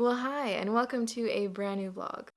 Well, hi, and welcome to a brand new vlog.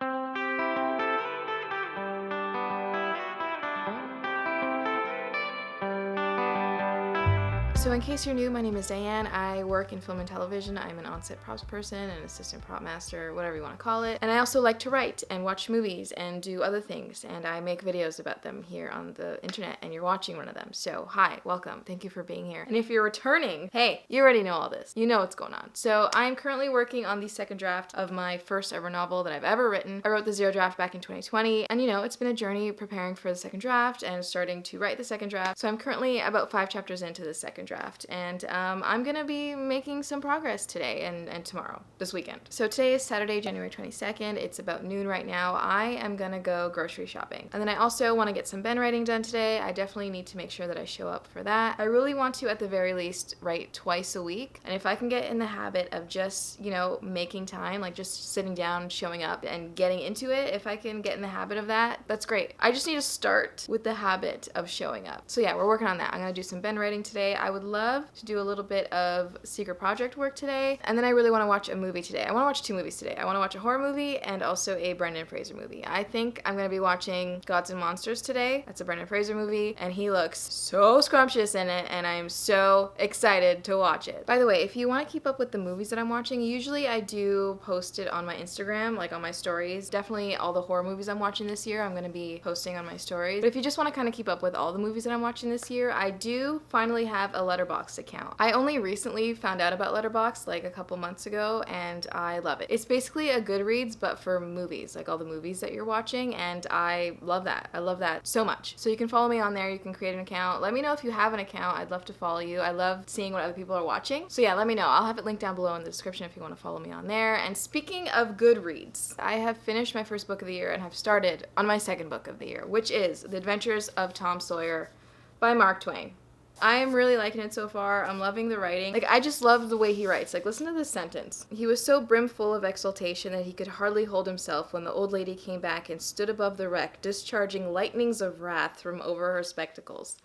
So in case you're new, my name is Diane. I work in film and television. I'm an on-set props person, an assistant prop master, whatever you want to call it. And I also like to write and watch movies and do other things. And I make videos about them here on the internet, and you're watching one of them. So hi, welcome. Thank you for being here. And if you're returning, hey, you already know all this. You know what's going on. So I'm currently working on the second draft of my first ever novel that I've ever written. I wrote the zero draft back in 2020. And you know, it's been a journey preparing for the second draft and starting to write the second draft. So I'm currently about 5 chapters into the second draft. And I'm gonna be making some progress today and tomorrow, this weekend. So today is Saturday, January 22nd. It's about noon right now. I am gonna go grocery shopping. And then I also want to get some Ben writing done today. I definitely need to make sure that I show up for that. I really want to, at the very least, write twice a week. And if I can get in the habit of just, you know, making time, like just sitting down, showing up, and getting into it, if I can get in the habit of that, that's great. I just need to start with the habit of showing up. So yeah, we're working on that. I'm gonna do some Ben writing today. I would love to do a little bit of secret project work today, and then I really want to watch a movie today. I want to watch 2 movies today. I want to watch a horror movie and also a Brendan Fraser movie. I think I'm going to be watching Gods and Monsters today. That's a Brendan Fraser movie, and he looks so scrumptious in it, and I am so excited to watch it. By the way, if you want to keep up with the movies that I'm watching, usually I do post it on my Instagram, like on my stories. Definitely all the horror movies I'm watching this year, I'm going to be posting on my stories. But if you just want to kind of keep up with all the movies that I'm watching this year, I do finally have a Letterboxd account. I only recently found out about Letterboxd like a couple months ago, and I love it. It's basically a Goodreads but for movies, like all the movies that you're watching, and I love that. I love that so much. So you can follow me on there, you can create an account. Let me know if you have an account. I'd love to follow you. I love seeing what other people are watching. So yeah, let me know. I'll have it linked down below in the description if you want to follow me on there. And speaking of Goodreads, I have finished my first book of the year and have started on my second book of the year, which is The Adventures of Tom Sawyer by Mark Twain. I am really liking it so far. I'm loving the writing. Like, I just love the way he writes. Like, listen to this sentence. He was so brimful of exultation that he could hardly hold himself when the old lady came back and stood above the wreck, discharging lightnings of wrath from over her spectacles.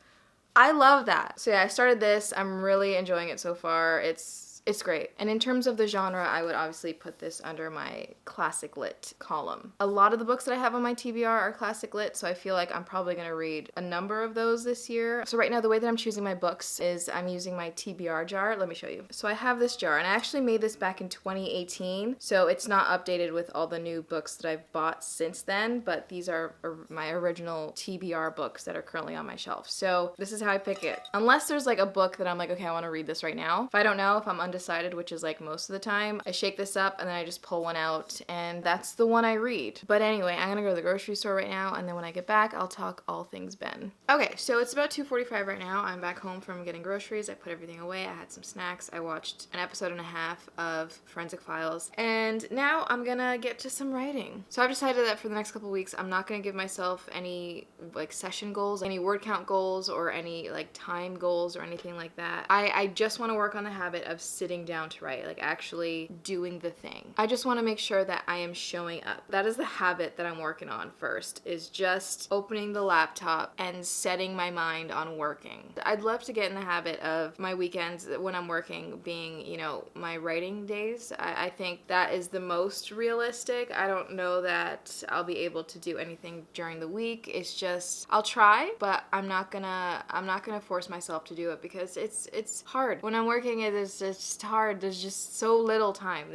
I love that. So yeah, I started this. I'm really enjoying it so far. It's great. And in terms of the genre, I would obviously put this under my classic lit column. A lot of the books that I have on my TBR are classic lit, so I feel like I'm probably gonna read a number of those this year. So right now, the way that I'm choosing my books is I'm using my TBR jar. Let me show you. So I have this jar, and I actually made this back in 2018, so it's not updated with all the new books that I've bought since then, but these are my original TBR books that are currently on my shelf. So this is how I pick it. Unless there's like a book that I'm like, okay, I wanna read this right now. If I don't know, if I'm undecided, which is like most of the time, I shake this up and then I just pull one out, and that's the one I read. But anyway, I'm gonna go to the grocery store right now, and then when I get back, I'll talk all things Ben. Okay, so it's about 2:45 right now. I'm back home from getting groceries. I put everything away. I had some snacks. I watched an episode and a half of Forensic Files, and now I'm gonna get to some writing. So I've decided that for the next couple weeks, I'm not gonna give myself any like session goals, any word count goals, or any like time goals or anything like that. I just want to work on the habit of sitting down to write, like actually doing the thing. I just want to make sure that I am showing up. That is the habit that I'm working on first, is just opening the laptop and setting my mind on working. I'd love to get in the habit of my weekends when I'm working being, you know, my writing days. I think that is the most realistic. I don't know that I'll be able to do anything during the week. It's just, I'll try, but I'm not gonna force myself to do it because it's hard. When I'm working, it's just hard. There's just so little time.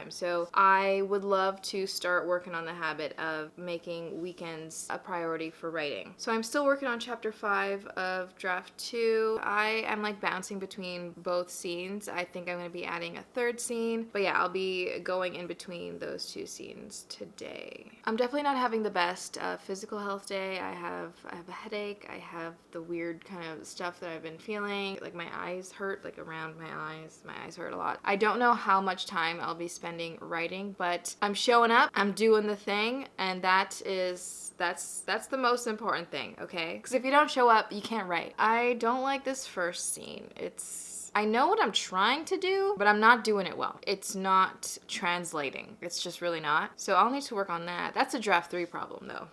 So I would love to start working on the habit of making weekends a priority for writing. So I'm still working on chapter 5 of draft 2. I am like bouncing between both scenes. I think I'm going to be adding a third scene, but yeah, I'll be going in between those 2 scenes today. I'm definitely not having the best physical health day. I have a headache. I have the weird kind of stuff that I've been feeling. Like my eyes hurt, like around my eyes. My eyes hurt a lot. I don't know how much time I'll be spending writing, but I'm showing up, I'm doing the thing, and that's the most important thing, okay? Because if you don't show up, you can't write. I don't like this first scene. I know what I'm trying to do, but I'm not doing it well. It's not translating. It's just really not. So I'll need to work on that. That's a draft 3 problem though.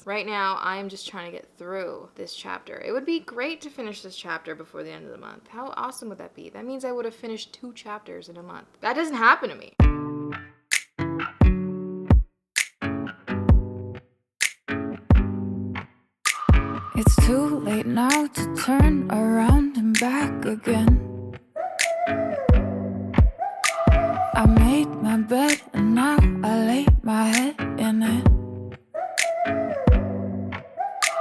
Right now, I'm just trying to get through this chapter. It would be great to finish this chapter before the end of the month. How awesome would that be? That means I would have finished 2 chapters in a month. That doesn't happen to me. It's too late now to turn around and back again. I made my bed and now I lay my head in it.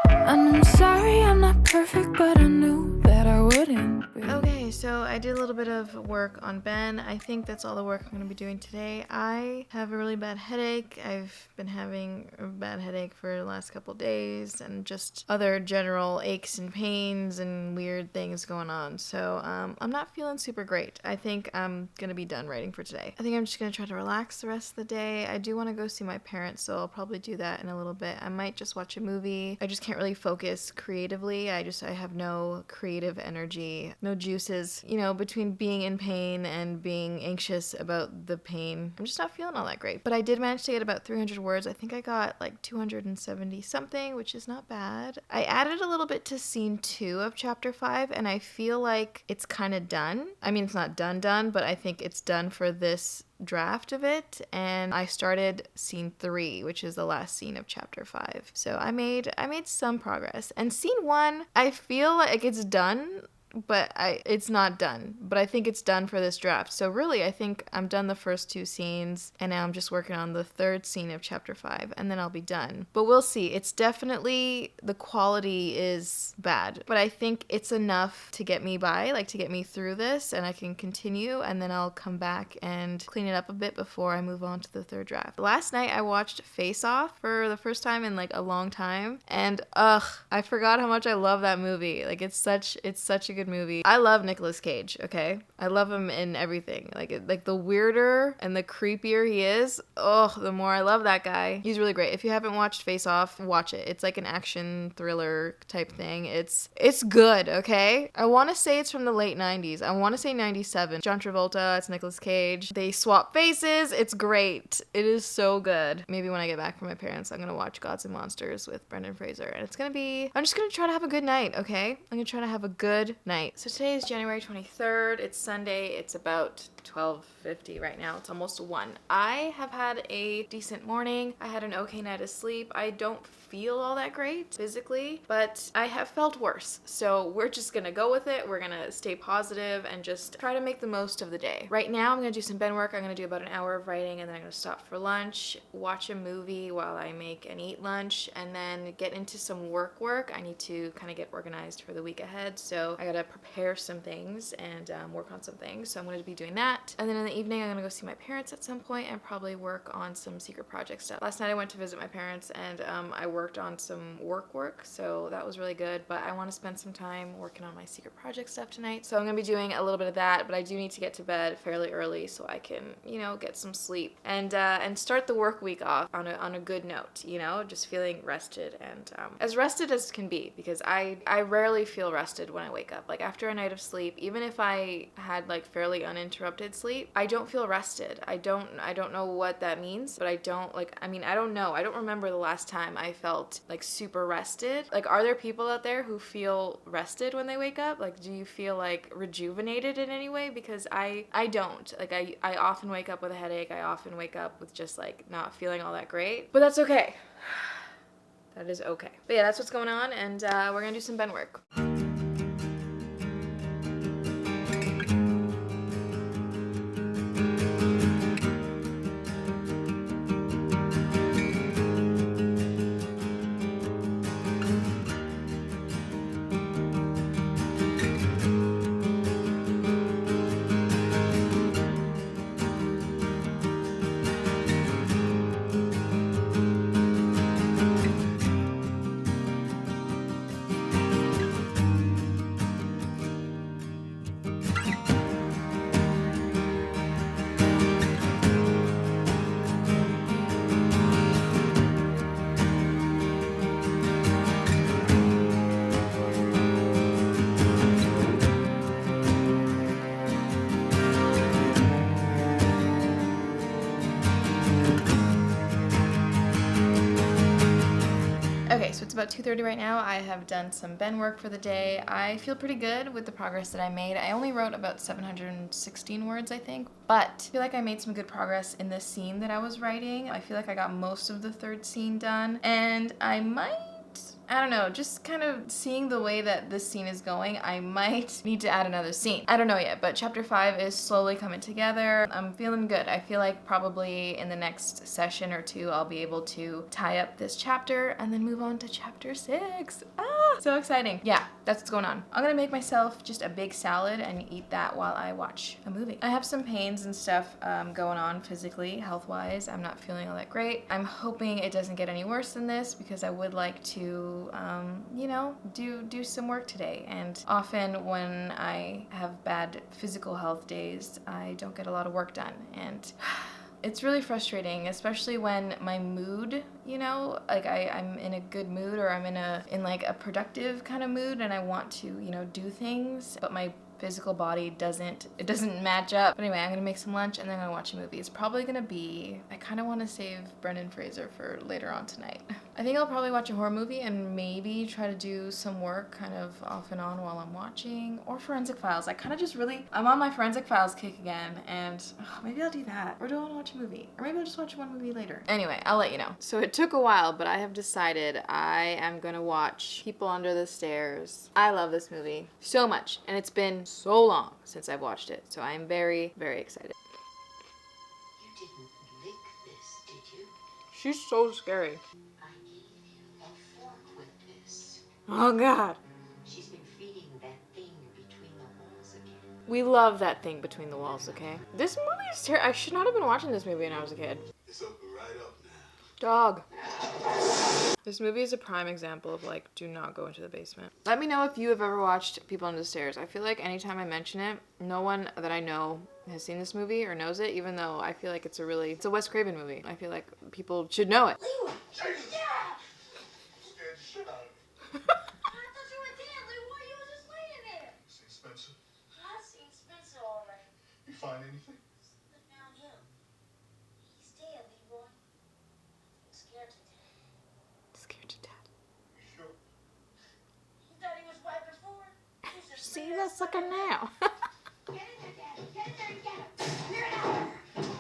And I'm sorry I'm not perfect, but I knew that I wouldn't be. Okay, so I did a little bit of work on Ben. I think that's all the work I'm going to be doing today. I have a really bad headache. I've been having a bad headache for the last couple days and just other general aches and pains and weird things going on. So I'm not feeling super great. I think I'm going to be done writing for today. I think I'm just going to try to relax the rest of the day. I do want to go see my parents, so I'll probably do that in a little bit. I might just watch a movie. I just can't really focus creatively. I have no creative energy, no juices, between being in pain and being anxious about the pain. I'm just not feeling all that great. But I did manage to get about 300 words. I think I got like 270 something, which is not bad. I added a little bit to scene 2 of chapter 5, and I feel like it's kind of done. I mean, it's not done, but I think it's done for this draft of it, and I started scene 3, which is the last scene of chapter 5. So I made some progress. And scene 1, I feel like it's done, but it's not done. But I think it's done for this draft. So really, I think I'm done the first 2 scenes, and now I'm just working on the 3rd scene of chapter 5, and then I'll be done. But we'll see. It's definitely, the quality is bad, but I think it's enough to get me by, like to get me through this, and I can continue, and then I'll come back and clean it up a bit before I move on to the 3rd draft. Last night, I watched Face Off for the first time in like a long time, and I forgot how much I love that movie. Like, it's such a good movie. I love Nicolas Cage, okay? I love him in everything. Like the weirder and the creepier he is, the more I love that guy. He's really great. If you haven't watched Face Off, watch it. It's like an action thriller type thing. It's good, okay? I want to say it's from the late 90s. I want to say 97. John Travolta, it's Nicolas Cage. They swap faces. It's great. It is so good. Maybe when I get back from my parents, I'm going to watch Gods and Monsters with Brendan Fraser. And I'm just going to try to have a good night, okay? I'm going to try to have a good night. So today is January 23rd. It's Sunday. It's about 12:50 right now. It's almost 1. I have had a decent morning. I had an okay night of sleep. I don't feel all that great physically, but I have felt worse. So we're just gonna go with it. We're gonna stay positive and just try to make the most of the day. Right now, I'm gonna do some Ben work. I'm gonna do about an hour of writing, and then I'm gonna stop for lunch, watch a movie while I make and eat lunch, and then get into some work. I need to kind of get organized for the week ahead. So I gotta prepare some things and work on some things. So I'm gonna be doing that. And then in the evening, I'm gonna go see my parents at some point and probably work on some secret project stuff. Last night I went to visit my parents, and I worked on some work, so that was really good. But I want to spend some time working on my secret project stuff tonight. So I'm gonna be doing a little bit of that, but I do need to get to bed fairly early so I can, get some sleep and start the work week off on a good note. Just feeling rested and as rested as can be, because I rarely feel rested when I wake up. Like after a night of sleep, even if I had like fairly uninterrupted sleep, I don't feel rested. I don't know what that means, but I don't know. I don't remember the last time I felt like super rested. Like, are there people out there who feel rested when they wake up? Like, do you feel like rejuvenated in any way? Because I don't. Like, I often wake up with a headache. I often wake up with just like not feeling all that great, but that's okay. That is okay. But yeah, that's what's going on, and we're gonna do some Ben work. Okay, so it's about 2:30 right now. I have done some Ben work for the day. I feel pretty good with the progress that I made. I only wrote about 716 words, I think, but I feel like I made some good progress in the scene that I was writing. I feel like I got most of the 3rd scene done, and I might I don't know, just kind of seeing the way that this scene is going, I might need to add another scene. I don't know yet, but chapter 5 is slowly coming together. I'm feeling good. I feel like probably in the next session or two, I'll be able to tie up this chapter and then move on to chapter 6. Ah, so exciting. Yeah, that's what's going on. I'm gonna make myself just a big salad and eat that while I watch a movie. I have some pains and stuff going on physically, health-wise. I'm not feeling all that great. I'm hoping it doesn't get any worse than this because I would like to you know, do some work today. And often when I have bad physical health days, I don't get a lot of work done. And it's really frustrating, especially when my mood, you know, like I'm in a good mood or I'm in like a productive kind of mood and I want to, you know, do things, but my physical body doesn't match up. But anyway, I'm gonna make some lunch and then I'm gonna watch a movie. It's probably gonna be, I kind of want to save Brendan Fraser for later on tonight. I think I'll probably watch a horror movie and maybe try to do some work kind of off and on while I'm watching, or Forensic Files. I'm on my Forensic Files kick again, and maybe I'll do that. Or do I want to watch a movie? Or maybe I'll just watch one movie later. Anyway, I'll let you know. So it took a while, but I have decided I am gonna watch People Under the Stairs. I love this movie so much, and it's been so long since I've watched it, so I am very, very excited. You didn't lick this, did you? She's so scary. I gave you a fork with this. Oh God. She's been feeding that thing between the walls again. We love that thing between the walls, okay? This movie is terrible. I should not have been watching this movie when I was a kid. It's open right up now. Dog. This movie is a prime example of like, do not go into the basement. Let me know if you have ever watched People Under the Stairs. I feel like anytime I mention it, no one that I know has seen this movie or knows it, even though I feel like it's a Wes Craven movie. I feel like people should know it. Jesus! Yeah! Scared the shit out of me. I thought you were dead. Leroy, you were just laying there. See Spencer? I've seen Spencer already. You find anything? I found him. He's dead, Leroy. I'm scared to death. Scared to death. You sure? You thought he was right before? He's just See, that's looking now. Get in there, Daddy. Get in there and get him. Here now.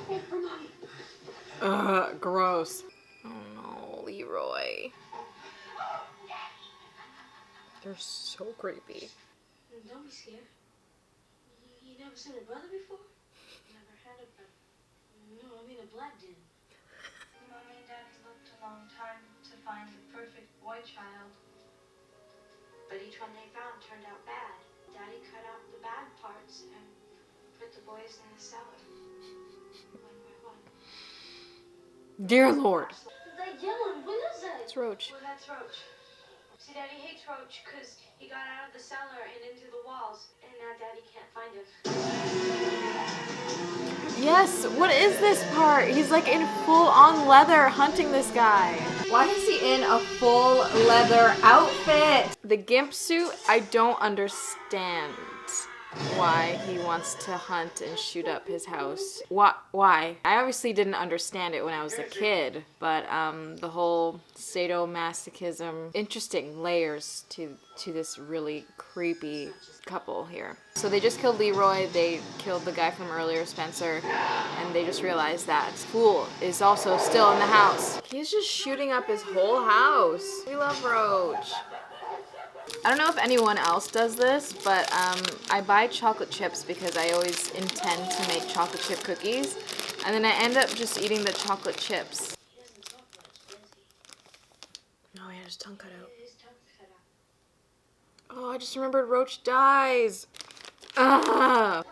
Wait for Mommy. Gross. Oh no, Leroy. They're so creepy. Don't be scared. You never seen a brother before? Never had a brother. No, I mean a blood din. Mommy and Daddy looked a long time to find the perfect boy child. But each one they found turned out bad. Daddy cut out the bad parts and put the boys in the cellar. One by one. Dear Lord. That yelling, what is that? It's Roach. Well, that's Roach. See, Daddy hates Roach because he got out of the cellar and into the walls, and now Daddy can't find him. Yes, what is this part? He's like in full-on leather hunting this guy. Why is he in a full leather outfit? The gimp suit, I don't understand why he wants to hunt and shoot up his house. Why? I obviously didn't understand it when I was a kid, but the whole sadomasochism, interesting layers to this really creepy couple here. So they just killed Leroy, they killed the guy from earlier, Spencer, and they just realized that Fool is also still in the house. He's just shooting up his whole house. We love Roach. I don't know if anyone else does this, but I buy chocolate chips because I always intend to make chocolate chip cookies, and then I end up just eating the chocolate chips. He doesn't talk much, does he? No, he had his tongue cut out. His tongue's cut out. Oh, I just remembered Roach dies. Ah!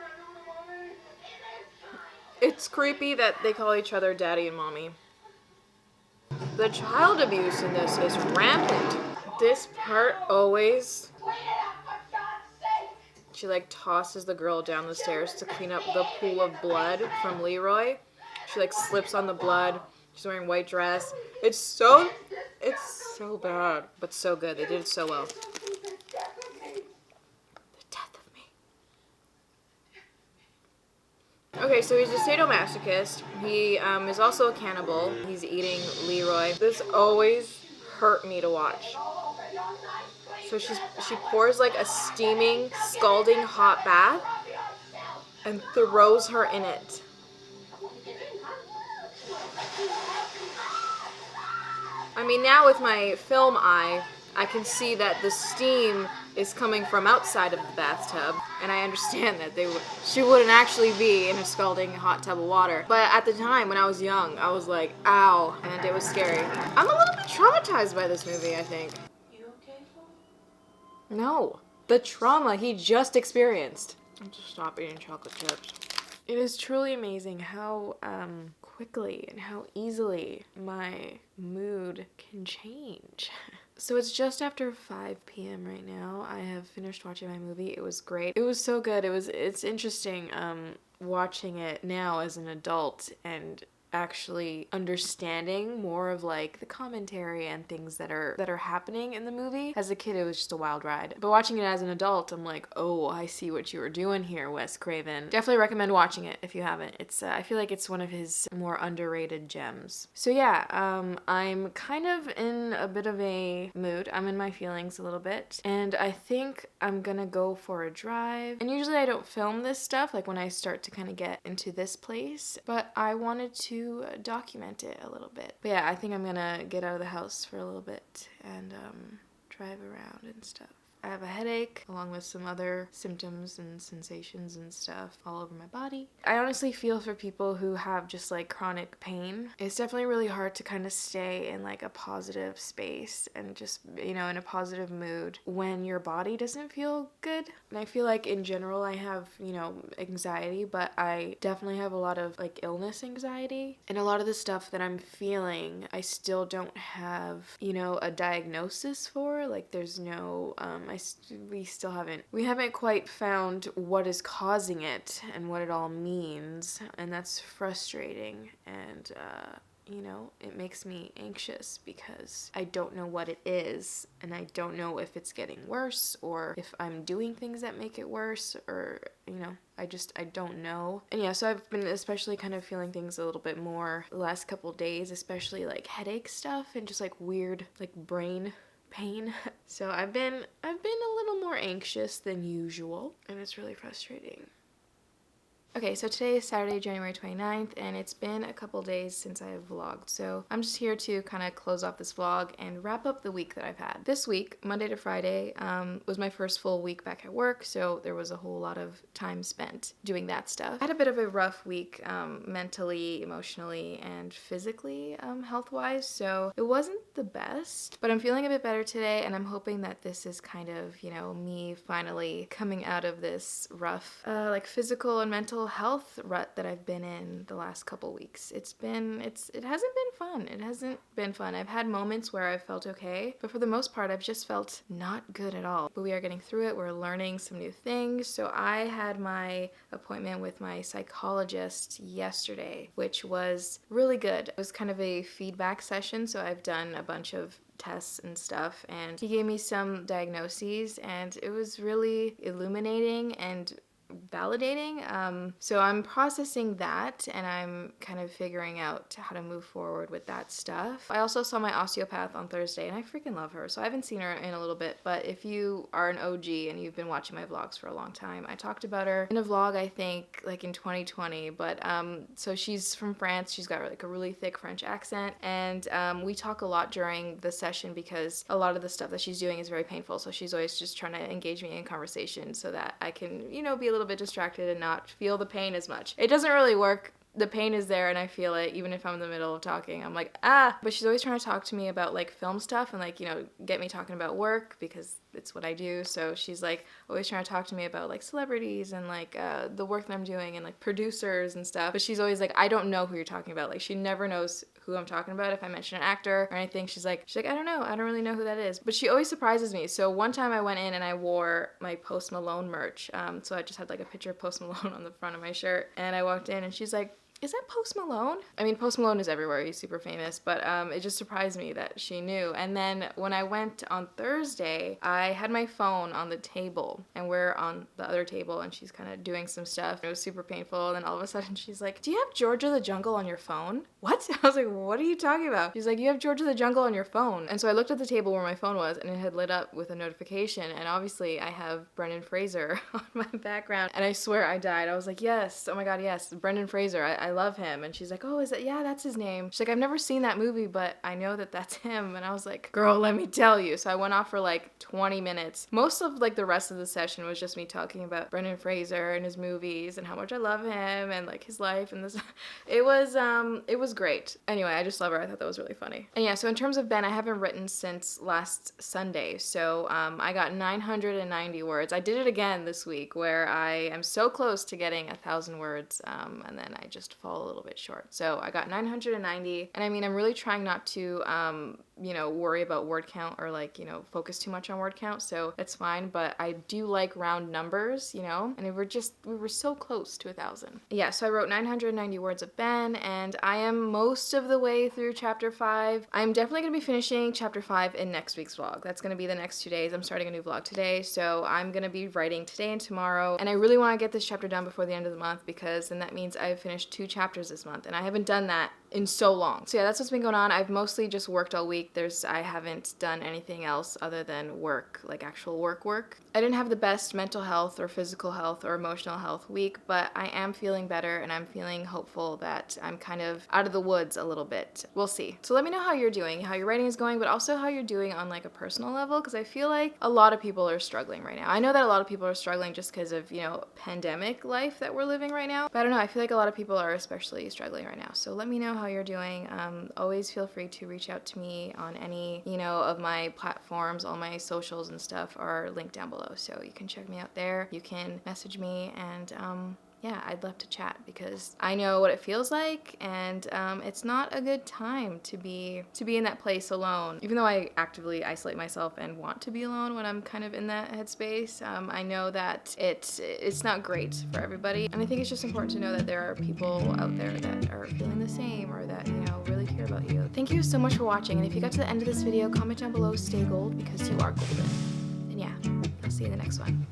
It's creepy that they call each other Daddy and Mommy. The child abuse in this is rampant. This part always... She like tosses the girl down the stairs to clean up the pool of blood from Leroy. She like slips on the blood. She's wearing a white dress. It's so bad, but so good. They did it so well. The death of me. Okay, so he's a sadomasochist. He is also a cannibal. He's eating Leroy. This always hurt me to watch. So she pours like a steaming, scalding hot bath and throws her in it. I mean, now with my film eye, I can see that the steam is coming from outside of the bathtub, and I understand that she wouldn't actually be in a scalding hot tub of water. But at the time, when I was young, I was like, ow, and it was scary. I'm a little bit traumatized by this movie, I think. You okay, Flo? No, the trauma he just experienced. I'll just stop eating chocolate chips. It is truly amazing how quickly and how easily my mood can change. So it's just after 5 p.m. right now. I have finished watching my movie. It was great. It was so good. It's interesting watching it now as an adult and actually understanding more of like the commentary and things that are happening in the movie. As a kid, it was just a wild ride. But watching it as an adult, I'm like, oh, I see what you were doing here, Wes Craven. Definitely recommend watching it if you haven't. It's I feel like it's one of his more underrated gems. So yeah, I'm kind of in a bit of a mood. I'm in my feelings a little bit, and I think I'm gonna go for a drive. And usually I don't film this stuff like when I start to kind of get into this place, but I wanted to document it a little bit. But yeah, I think I'm gonna get out of the house for a little bit and drive around and stuff. I have a headache along with some other symptoms and sensations and stuff all over my body. I honestly feel for people who have just like chronic pain. It's definitely really hard to kind of stay in like a positive space and just, you know, in a positive mood when your body doesn't feel good. And I feel like in general I have, you know, anxiety, but I definitely have a lot of like illness anxiety. And a lot of the stuff that I'm feeling, I still don't have, you know, a diagnosis for. Like there's no, we haven't quite found what is causing it and what it all means, and that's frustrating, and you know, it makes me anxious because I don't know what it is, and I don't know if it's getting worse or if I'm doing things that make it worse, or, you know, I don't know. And yeah, so I've been especially kind of feeling things a little bit more the last couple days, especially like headache stuff and just like weird like brain pain. So I've been a little more anxious than usual, and it's really frustrating. Okay, so today is Saturday, January 29th, and it's been a couple days since I have vlogged, so I'm just here to kind of close off this vlog and wrap up the week that I've had. This week, Monday to Friday, was my first full week back at work, so there was a whole lot of time spent doing that stuff. I had a bit of a rough week, mentally, emotionally, and physically, health-wise, so it wasn't the best, but I'm feeling a bit better today, and I'm hoping that this is kind of, you know, me finally coming out of this rough, like physical and mental health rut that I've been in the last couple weeks. It hasn't been fun. It hasn't been fun. I've had moments where I've felt okay, but for the most part, I've just felt not good at all. But we are getting through it. We're learning some new things. So I had my appointment with my psychologist yesterday, which was really good. It was kind of a feedback session, so I've done a bunch of tests and stuff, and he gave me some diagnoses, and it was really illuminating and validating. So I'm processing that, and I'm kind of figuring out how to move forward with that stuff. I also saw my osteopath on Thursday, and I freaking love her. So I haven't seen her in a little bit, but if you are an OG and you've been watching my vlogs for a long time, I talked about her in a vlog, I think, like in 2020, but so she's from France. She's got like a really thick French accent, and we talk a lot during the session because a lot of the stuff that she's doing is very painful, so she's always just trying to engage me in conversation so that I can, you know, be a little bit distracted and not feel the pain as much. It doesn't really work. The pain is there and I feel it even if I'm in the middle of talking. I'm like, ah! But she's always trying to talk to me about like film stuff and like, you know, get me talking about work because it's what I do. So she's like always trying to talk to me about like celebrities and like the work that I'm doing and like producers and stuff. But she's always like, I don't know who you're talking about. Like she never knows who I'm talking about. If I mention an actor or anything, she's like, I don't know. I don't really know who that is. But she always surprises me. So one time I went in and I wore my Post Malone merch. So I just had like a picture of Post Malone on the front of my shirt. And I walked in and she's like, is that Post Malone? I mean, Post Malone is everywhere. He's super famous, but it just surprised me that she knew. And then when I went on Thursday, I had my phone on the table, and we're on the other table, and she's kind of doing some stuff. It was super painful, and then all of a sudden she's like, do you have Georgia the Jungle on your phone? What? I was like, what are you talking about? She's like, you have Georgia the Jungle on your phone. And so I looked at the table where my phone was, and it had lit up with a notification, and obviously I have Brendan Fraser on my background, and I swear I died. I was like, yes, oh my god, yes, Brendan Fraser. I love him. And she's like, oh, is that, yeah, that's his name. She's like, I've never seen that movie, but I know that that's him. And I was like, girl, let me tell you. So I went off for like 20 minutes. Most of like the rest of the session was just me talking about Brendan Fraser and his movies and how much I love him and like his life and this. It was great. Anyway, I just love her. I thought that was really funny. And yeah, so in terms of Ben, I haven't written since last Sunday. So I got 990 words. I did it again this week where I am so close to getting 1,000 words and then I just fall a little bit short. So I got 990, and I mean, I'm really trying not to worry about word count or like, focus too much on word count, so that's fine, but I do like round numbers, and we were so close to 1,000. Yeah, so I wrote 990 words of Ben, and I am most of the way through chapter 5. I'm definitely going to be finishing chapter 5 in next week's vlog. That's going to be the next 2 days. I'm starting a new vlog today, so I'm going to be writing today and tomorrow, and I really want to get this chapter done before the end of the month, because then that means I've finished 2 chapters this month, and I haven't done that in so long. So yeah, that's what's been going on. I've mostly just worked all week. I haven't done anything else other than work, like actual work. I didn't have the best mental health or physical health or emotional health week, but I am feeling better and I'm feeling hopeful that I'm kind of out of the woods a little bit. We'll see. So let me know how you're doing, how your writing is going, but also how you're doing on like a personal level, because I feel like a lot of people are struggling right now. I know that a lot of people are struggling just because of, pandemic life that we're living right now, but I don't know, I feel like a lot of people are especially struggling right now. So let me know how you're doing. Always feel free to reach out to me on any, of my platforms. All my socials and stuff are linked down below, so you can check me out there. You can message me, and yeah, I'd love to chat, because I know what it feels like, and it's not a good time to be in that place alone. Even though I actively isolate myself and want to be alone when I'm kind of in that headspace, I know that it's not great for everybody, and I think it's just important to know that there are people out there that are feeling the same, or that really care about you. Thank you so much for watching, and if you got to the end of this video, comment down below, stay gold, because you are golden. And yeah, I'll see you in the next one.